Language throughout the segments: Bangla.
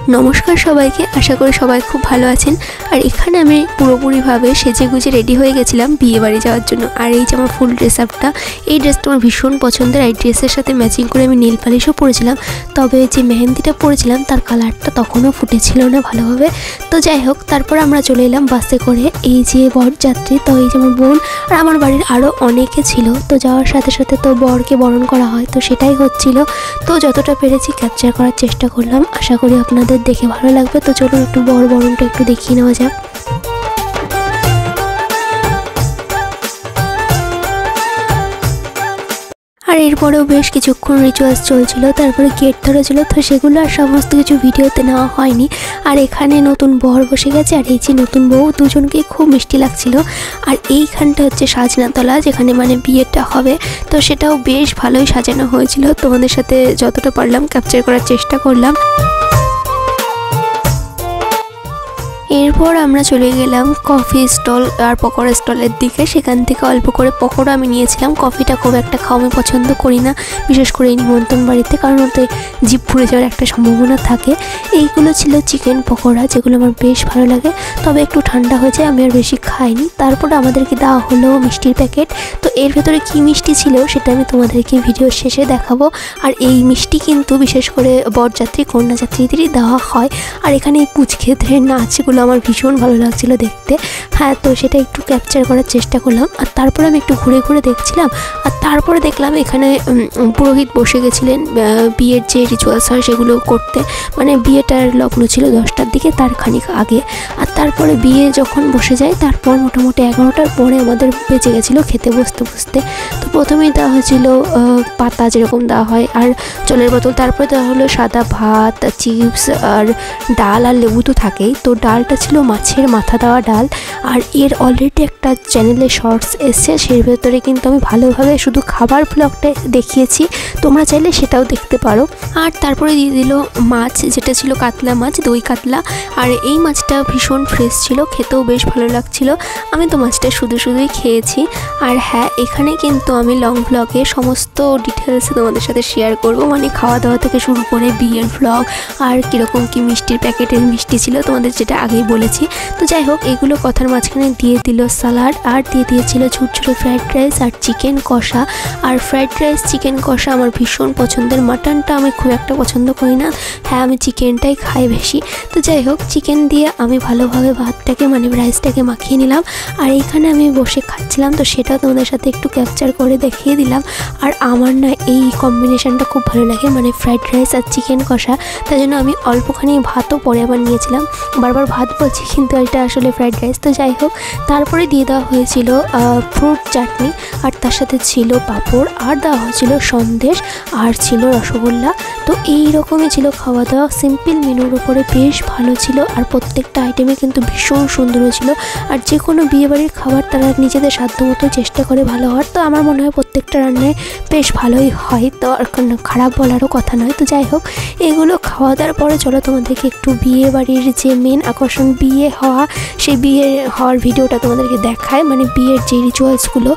নমস্কার সবাইকে, আশা করি সবাই খুব ভালো আছেন। আর এখানে আমি পুরোপুরিভাবে সেজে গুজে রেডি হয়ে গেছিলাম বিয়ে বাড়ি যাওয়ার জন্য। আর এই যে আমার ফুল ড্রেস আপটা, এই ড্রেসটা আমার ভীষণ পছন্দের। এই ড্রেসের সাথে ম্যাচিং করে আমি নীল পালিশও পরেছিলাম, তবে যে মেহেন্দিটা পরেছিলাম তার কালারটা তখনও ফুটেছিল না ভালোভাবে। তো যাই হোক, তারপর আমরা চলে এলাম বাসে করে। এই যে বরযাত্রী, তো এই যে আমার বোন আর আমার বাড়ির আরও অনেকে ছিল। তো যাওয়ার সাথে সাথে তো বরকে বরণ করা হয়, তো সেটাই হচ্ছিল। তো যতটা পেরেছি ক্যাপচার করার চেষ্টা করলাম, আশা করি আপনাদের দেখে ভালো লাগবে। তো চলুন একটু বরণটা একটু দেখিয়ে নেওয়া যাক। আর এরপরেও বেশ কিছুক্ষণ রিচুয়ালস চলছিল, তারপরে গেট ধরেছিল, তো সেগুলো আর সমস্ত কিছু ভিডিওতে নেওয়া হয়নি। আর এখানে নতুন বর বসে গেছে, আর এই যে নতুন বউ, দুজনকেই খুব মিষ্টি লাগছিল। আর এইখানটা হচ্ছে সাজনাতলা, যেখানে মানে বিয়েটা হবে, তো সেটাও বেশ ভালোই সাজানো হয়েছিল। তোমাদের সাথে যতটা পারলাম ক্যাপচার করার চেষ্টা করলাম। এরপর আমরা চলে গেলাম কফি স্টল আর পকোড়া স্টলের দিকে। সেখান থেকে অল্প করে পকোড়া আমি নিয়েছিলাম। কফিটা খুব একটা খাওয়া আমি পছন্দ করি না, বিশেষ করে এই নিমন্ত্রণ বাড়িতে, কারণ ওতে জিভ পুড়ে যাওয়ার একটা সম্ভাবনা থাকে। এইগুলো ছিল চিকেন পকোড়া, যেগুলো আমার বেশ ভালো লাগে, তবে একটু ঠান্ডা হয়ে যায়, আমি আর বেশি খাইনি। তারপরে আমাদেরকে দেওয়া হলো মিষ্টির প্যাকেট। তো এর ভেতরে কী মিষ্টি ছিল সেটা আমি তোমাদেরকে ভিডিওর শেষে দেখাবো। আর এই মিষ্টি কিন্তু বিশেষ করে বরযাত্রী কন্যাযাত্রীদেরই দেওয়া হয়। আর এখানে এই পুচকেদের নাচগুলো আমার ভীষণ ভালো লাগছিল দেখতে। হ্যাঁ, তো সেটা একটু ক্যাপচার করার চেষ্টা করলাম। আর তারপরে আমি একটু ঘুরে ঘুরে দেখছিলাম। আর তারপরে দেখলাম এখানে পুরোহিত বসে গেছিলেন বিয়ের যে রিচুয়ালস হয় সেগুলো করতে। মানে বিয়েটার লগ্ন ছিল 10টার দিকে, তার খানিক আগে। আর তারপরে বিয়ে যখন বসে যায়, তারপর মোটামুটি 11টার পরে আমাদের বেঁচে গেছিলো খেতে বসতে বসতে। তো প্রথমেই দেওয়া হয়েছিল পাতা যেরকম দেওয়া হয়, আর জলের বোতল। তারপরে দেওয়া হলো সাদা ভাত, চিপস আর ডাল, আর লেবু তো থাকেই। তো ডালটা ছিল মাছের মাথা দেওয়া ডাল। আর এর অলরেডি একটা চ্যানেলে শর্টস এসছে, সেই ভেতরে কিন্তু আমি ভালোভাবে শুধু খাবার ব্লগটা দেখিয়েছি, তোমরা চাইলে সেটাও দেখতে পারো। আর তারপরে দিয়ে দিল মাছ, যেটা ছিল কাতলা মাছ, দই কাতলা। আর এই মাছটা ভীষণ ফ্রেশ ছিল, খেতেও বেশ ভালো লাগছিল। আমি তো মাছটা শুধুই খেয়েছি। আর হ্যাঁ, এখানে কিন্তু আমি লং ভ্লগে সমস্ত ডিটেলস তোমাদের সাথে শেয়ার করব, মানে খাওয়া দাওয়া থেকে শুরু করে বিয়ের ভ্লগ, আর কীরকম কী মিষ্টির প্যাকেটের মিষ্টি ছিল তোমাদের যেটা আগেই বলেছি। তো যাই হোক, এগুলো কথার মাঝখানে দিয়ে দিল সালাড, আর দিয়ে দিয়েছিল ঝুরঝুরে ফ্রাইড রাইস আর চিকেন কষা। আর ফ্রাইড রাইস চিকেন কষা আমার ভীষণ পছন্দের। মাটনটা আমি খুব একটা পছন্দ করি না, হ্যাঁ আমি চিকেনটাই খাই বেশি। তো যাই হোক, চিকেন দিয়ে আমি ভালোভাবে ভাতটাকে মানে রাইসটাকে মাখিয়ে নিলাম। আর এইখানে আমি বসে খাচ্ছিলাম, তো সেটাও তোমাদের সাথে একটু ক্যাপচার করে দেখিয়ে দিলাম। আর আমার না এই কম্বিনেশানটা খুব ভালো লাগে, মানে ফ্রাইড রাইস আর চিকেন কষা। তাই জন্য আমি অল্পখানি ভাতও পরে আবার নিয়েছিলাম। বারবার ভাত বলছি, কিন্তু এটা আসলে ফ্রাইড রাইস। তো যাই হোক, তারপরে দিয়ে দেওয়া হয়েছিল ফ্রুট চাটনি, আর তার সাথে ছিল পাঁপড়, আর দেওয়া হয়েছিল সন্দেশ, আর ছিল রসগোল্লা। তো এই রকমই ছিল খাওয়া দাওয়া, সিম্পল মেনুর উপরে বেশ ভালো ছিল। আর প্রত্যেকটা আইটেমে কিন্তু ভীষণ সুন্দর হয়েছিল। আর যে কোনো বিয়েবাড়ির খাবার তারা নিজেদের সাধ্যমতো চেষ্টা করে ভালো হওয়ার। তো আমার মনে হয় প্রত্যেকটা রান্নায় বেশ ভালোই হয়, তো আর খারাপ বলারও কথা নয়। তো যাই হোক, এগুলো খাওয়া দাওয়ার পরে চলো তোমাদেরকে একটু বিয়ে বাড়ির যে মেন আকর্ষণ বিয়ে হওয়া, সেই বিয়ে হওয়ার ভিডিওটা তোমাদেরকে দেখায়। মানে বিয়ের যে রিচুয়ালসগুলো,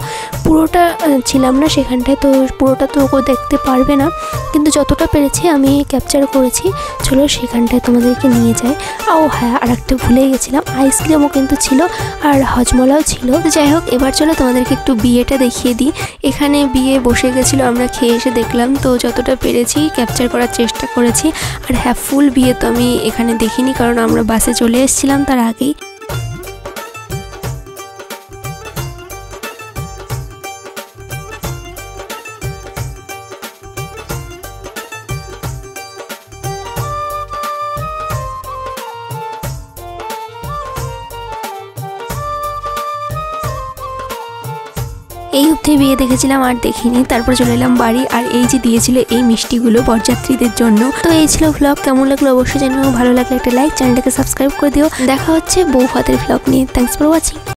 পুরোটা ছিলাম না সেখানটায়, তো পুরোটা তো দেখতে পারবে না, কিন্তু যতটা পেরেছি আমি ক্যাপচার করেছি। চলো সেখানটায় তোমাদেরকে নিয়ে যাই। ও হ্যাঁ, আর একটা ভুলে গেছিলাম, আইসক্রিমও কিন্তু ছিল, আর হজমলাও ছিল। যাই হোক, এবার চলো তোমাদেরকে একটু বিয়েটা দেখিয়ে দিই। এখানে বিয়ে বসে গেছিলো, আমরা খেয়ে এসে দেখলাম, তো যতটা পেরেছি ক্যাপচার করার চেষ্টা করেছি। আর হ্যাঁ, ফুল বিয়ে তো আমি এখানে দেখিনি, কারণ আমরা বাসে চলে এসেছিলাম তার আগেই। এই অবধি বিয়ে দেখেছিলাম, আর দেখিনি। তারপর চলে এলাম বাড়ি। আর এই যে দিয়েছিল এই মিষ্টিগুলো বরযাত্রীদের জন্য। তো এই ছিল ভ্লগ, কেমন লাগলো অবশ্যই জানিও। ভালো লাগলে একটা লাইক, চ্যানেলটাকে সাবস্ক্রাইব করে দিও। দেখা হচ্ছে বউ ভাতের ভ্লগ নিয়ে। Thanks for watching.